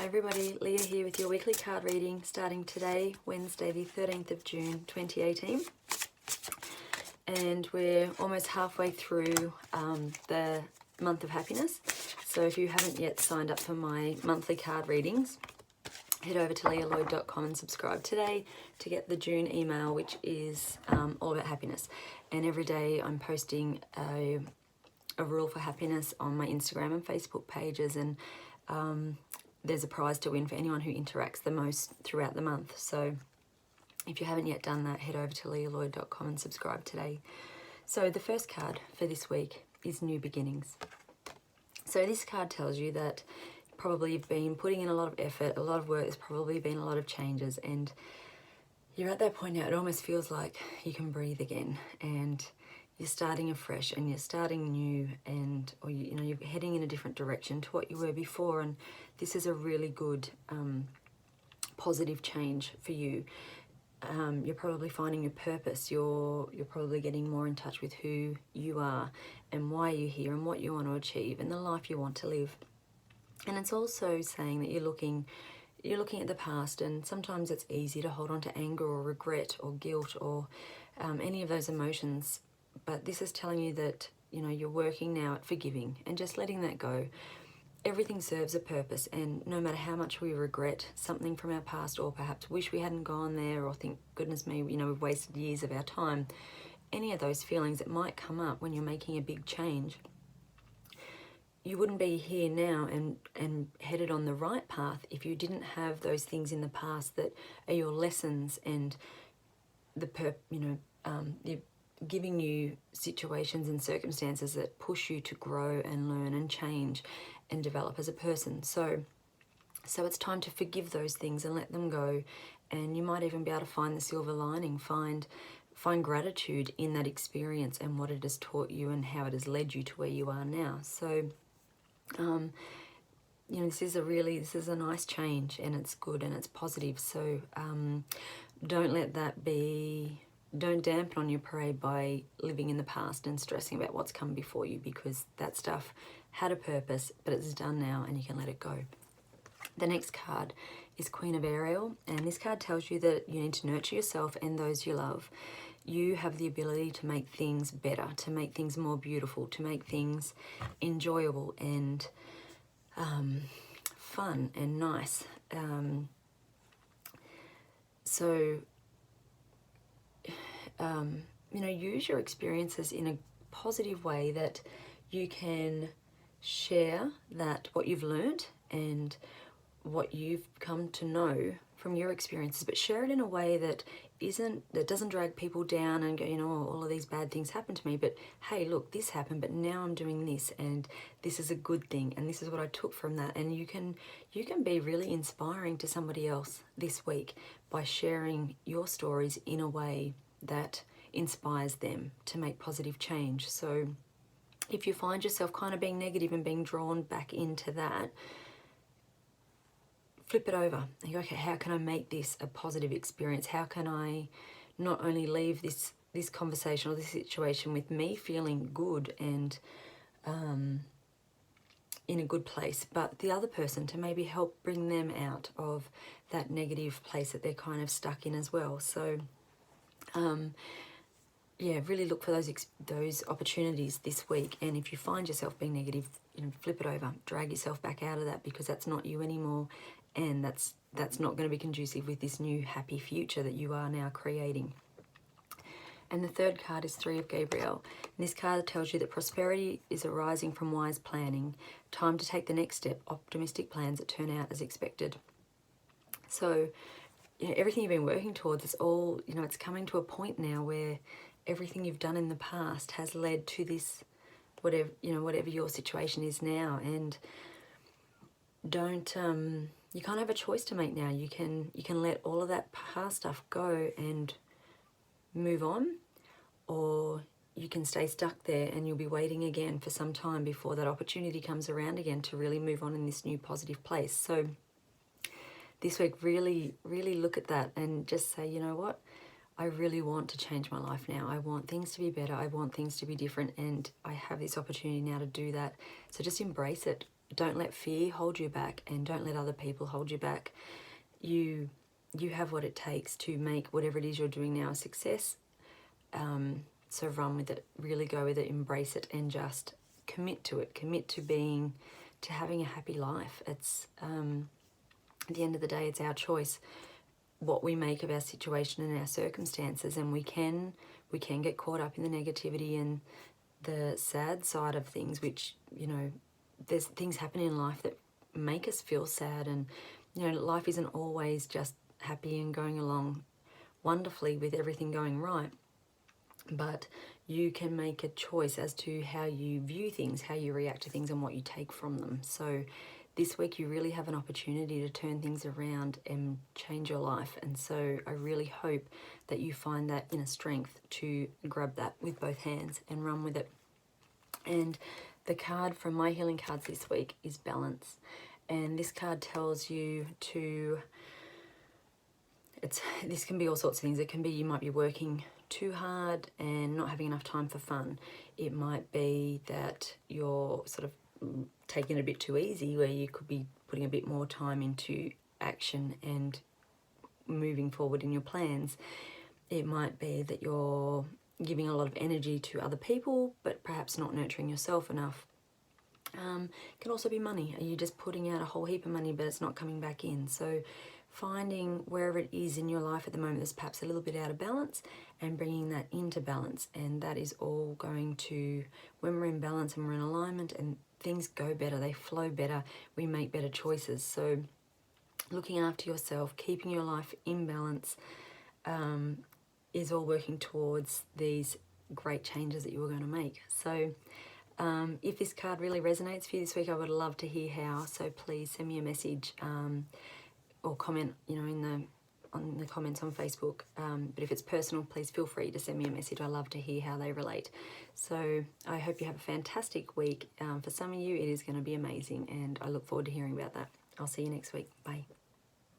everybody, Leah here with your weekly card reading starting today, Wednesday the 13th of June 2018. And we're almost halfway through the month of happiness. So if you haven't yet signed up for my monthly card readings, head over to leahloyd.com and subscribe today to get the June email, which is all about happiness. And every day I'm posting a rule for happiness on my Instagram and Facebook pages, and there's a prize to win for anyone who interacts the most throughout the month. So if you haven't yet done that, head over to leahloyd.com and subscribe today. So the first card for this week is New Beginnings. So this card tells you that probably you've been putting in a lot of effort, a lot of work, there's probably been a lot of changes, and you're at that point now, it almost feels like you can breathe again, and you're starting afresh and you're starting new, and or you're heading in a different direction to what you were before, and this is a really good positive change for you. You're probably finding your purpose. You're probably getting more in touch with who you are and why you're here and what you want to achieve and the life you want to live. And it's also saying that you're looking at the past, and sometimes it's easy to hold on to anger or regret or guilt or any of those emotions. But this is telling you that, you're working now at forgiving and just letting that go. Everything serves a purpose, and no matter how much we regret something from our past, or perhaps wish we hadn't gone there, or think, goodness me, we've wasted years of our time, any of those feelings that might come up when you're making a big change, you wouldn't be here now and headed on the right path if you didn't have those things in the past that are your lessons, and you're giving you situations and circumstances that push you to grow and learn and change and develop as a person. So it's time to forgive those things and let them go. And you might even be able to find the silver lining, find gratitude in that experience and what it has taught you and how it has led you to where you are now. So this is a nice change, and it's good and it's positive. So don't dampen on your parade by living in the past and stressing about what's come before you, because that stuff had a purpose, but it's done now and you can let it go. The next card is Queen of Ariel, and this card tells you that you need to nurture yourself and those you love. You have the ability to make things better, to make things more beautiful, to make things enjoyable and fun and nice. Use your experiences in a positive way, that you can share that what you've learnt and what you've come to know from your experiences, but share it in a way that doesn't drag people down and go, all of these bad things happened to me, but hey, look, this happened, but now I'm doing this, and this is a good thing, and this is what I took from that. And you can be really inspiring to somebody else this week by sharing your stories in a way that inspires them to make positive change. So if you find yourself kind of being negative and being drawn back into that, flip it over and go, okay, how can I make this a positive experience? How can I not only leave this conversation or this situation with me feeling good and in a good place, but the other person to maybe help bring them out of that negative place that they're kind of stuck in as well. So really look for those opportunities this week. And if you find yourself being negative, flip it over, drag yourself back out of that, because that's not you anymore, and that's not going to be conducive with this new happy future that you are now creating. And the third card is Three of Gabriel. And this card tells you that prosperity is arising from wise planning. Time to take the next step, optimistic plans that turn out as expected. So everything you've been working towards is all, it's coming to a point now where everything you've done in the past has led to this, whatever your situation is now. And you can't have a choice to make now. You can let all of that past stuff go and move on, or you can stay stuck there and you'll be waiting again for some time before that opportunity comes around again to really move on in this new positive place. So this week, really, really look at that and just say, you know what? I really want to change my life now. I want things to be better. I want things to be different, and I have this opportunity now to do that. So just embrace it. don't let fear hold you back, and don't let other people hold you back. You have what it takes to make whatever it is you're doing now a success. So run with it, really go with it, embrace it, and just commit to it. Commit to having a happy life. It's at the end of the day, it's our choice what we make of our situation and our circumstances, and we can get caught up in the negativity and the sad side of things, which, you know, there's things happen in life that make us feel sad, and, you know, life isn't always just happy and going along wonderfully with everything going right. But you can make a choice as to how you view things, how you react to things, and what you take from them. So this week you really have an opportunity to turn things around and change your life. And so I really hope that you find that inner strength to grab that with both hands and run with it. And the card from my healing cards this week is balance. And this card tells you to, this can be all sorts of things. It can be you might be working too hard and not having enough time for fun. It might be that you're sort of taking it a bit too easy, where you could be putting a bit more time into action and moving forward in your plans. It might be that you're giving a lot of energy to other people but perhaps not nurturing yourself enough. It can also be money. Are you just putting out a whole heap of money but it's not coming back in? So finding wherever it is in your life at the moment that's perhaps a little bit out of balance and bringing that into balance. And that is all going to, when we're in balance and we're in alignment, and things go better, they flow better, we make better choices. So looking after yourself, keeping your life in balance, is all working towards these great changes that you are going to make. So if this card really resonates for you this week, I would love to hear how. So please send me a message or comment, you know, on the comments on Facebook. But if it's personal, please feel free to send me a message. I love to hear how they relate. So I hope you have a fantastic week. For some of you, it is going to be amazing, and I look forward to hearing about that. I'll see you next week. Bye.